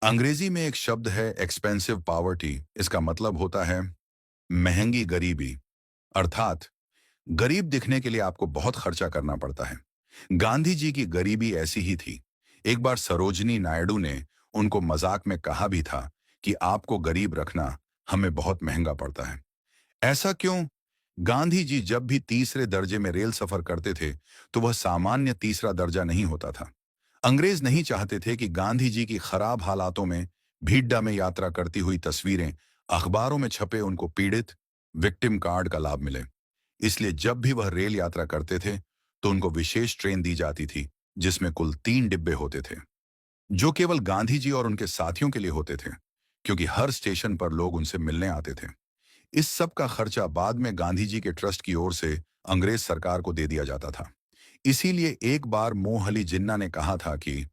अंग्रेजी में एक शब्द है एक्सपेंसिव पॉवर्टी। इसका मतलब होता है महंगी गरीबी। अर्थात गरीब दिखने के लिए आपको बहुत खर्चा करना पड़ता है। गांधी जी की गरीबी ऐसी ही थी। एक बार सरोजनी नायडू ने उनको मजाक में कहा भी था कि आपको गरीब रखना हमें बहुत महंगा पड़ता है। ऐसा क्यों? गांधी जी जब भी तीसरे दर्जे में रेल सफर करते थे तो वह सामान्य तीसरा दर्जा नहीं होता था। अंग्रेज नहीं चाहते थे कि गांधी जी की खराब हालातों में भीड्डा में यात्रा करती हुई तस्वीरें अखबारों में छपे उनको पीड़ित विक्टिम कार्ड का लाभ मिले। इसलिए जब भी वह रेल यात्रा करते थे तो उनको विशेष ट्रेन दी जाती थी जिसमें कुल 3 डिब्बे होते थे, जो केवल गांधी जी और उनके साथियों के लिए होते थे, क्योंकि हर स्टेशन पर लोग उनसे मिलने आते थे। इस सब का खर्चा बाद में गांधी जी के ट्रस्ट की ओर से अंग्रेज सरकार को दे दिया जाता था। इसीलिए एक बार मोहली जिन्ना ने कहा था कि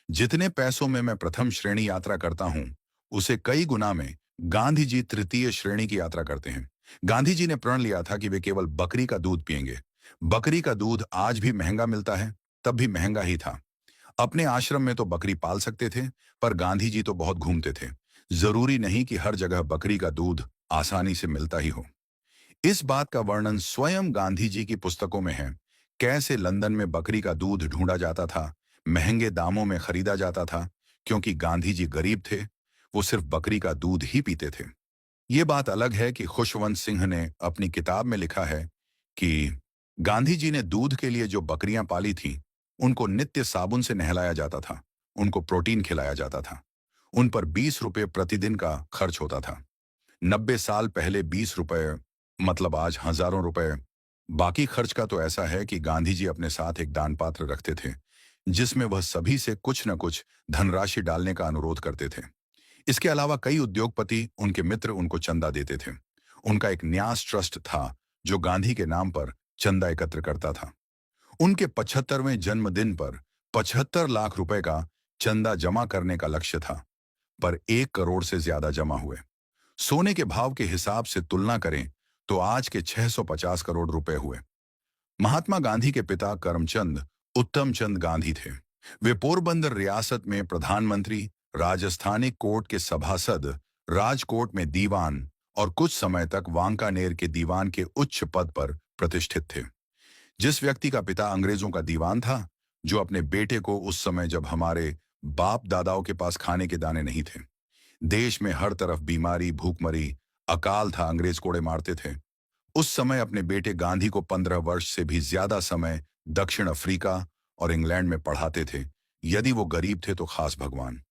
जितने पैसों में मैं प्रथम श्रेणी यात्रा करता हूं, उसे कई गुना में गांधी जी तृतीय श्रेणी की यात्रा करते हैं। गांधी जी ने प्रण लिया था कि वे केवल बकरी का दूध पिएंगे। बकरी का दूध आज भी महंगा मिलता है, तब भी महंगा ही था। अपने आश्रम में तो बकरी पाल सकते थे, पर गांधी जी तो बहुत घूमते थे। जरूरी नहीं कि हर जगह बकरी का दूध आसानी से मिलता ही हो। इस बात का वर्णन स्वयं गांधी जी की पुस्तकों में है। कैसे लंदन में बकरी का दूध ढूंढा जाता था, महंगे दामों में खरीदा जाता था, क्योंकि गांधी जी गरीब थे। वो सिर्फ बकरी का दूध ही पीते थे। ये बात अलग है कि खुशवंत सिंह ने अपनी किताब में लिखा है कि गांधी जी ने दूध के लिए जो बकरियां पाली थीं, उनको नित्य साबुन से नहलाया जाता था, उनको प्रोटीन खिलाया जाता था। उन पर 20 रुपये प्रतिदिन का खर्च होता था। 90 साल पहले 20 रुपए मतलब आज हजारों रुपए। बाकी खर्च का तो ऐसा है कि गांधी जी अपने साथ एक दान पात्र रखते थे, जिसमें वह सभी से कुछ न कुछ धनराशि डालने का अनुरोध करते थे। इसके अलावा कई उद्योगपति उनके मित्र उनको चंदा देते थे। उनका एक न्यास ट्रस्ट था जो गांधी के नाम पर चंदा एकत्र करता था। उनके 75वें जन्मदिन पर 75 लाख रुपए का चंदा जमा करने का लक्ष्य था, पर 1 करोड़ से ज्यादा जमा हुए। सोने के भाव के हिसाब से तुलना करें तो आज के 650 करोड़ रुपए हुए। महात्मा गांधी के पिता करमचंद उत्तम चंद गांधी थे। वे पोरबंदर रियासत में प्रधानमंत्री, राजस्थानी कोर्ट के सभासद, राजकोट में दीवान और कुछ समय तक वांकानेर के दीवान के उच्च पद पर प्रतिष्ठित थे। जिस व्यक्ति का पिता अंग्रेजों का दीवान था, जो अपने बेटे को उस समय जब हमारे बाप दादाओं के पास खाने के दाने नहीं थे, देश में हर तरफ बीमारी, भूखमरी, अकाल था, अंग्रेज कोड़े मारते थे, उस समय अपने बेटे गांधी को 15 वर्ष से भी ज्यादा समय दक्षिण अफ्रीका और इंग्लैंड में पढ़ाते थे। यदि वो गरीब थे तो खास भगवान।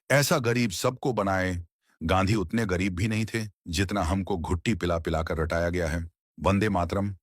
ऐसा गरीब सबको बनाए। गांधी उतने गरीब भी नहीं थे जितना हमको घुट्टी पिला पिला कर रटाया गया है। वंदे मातरम।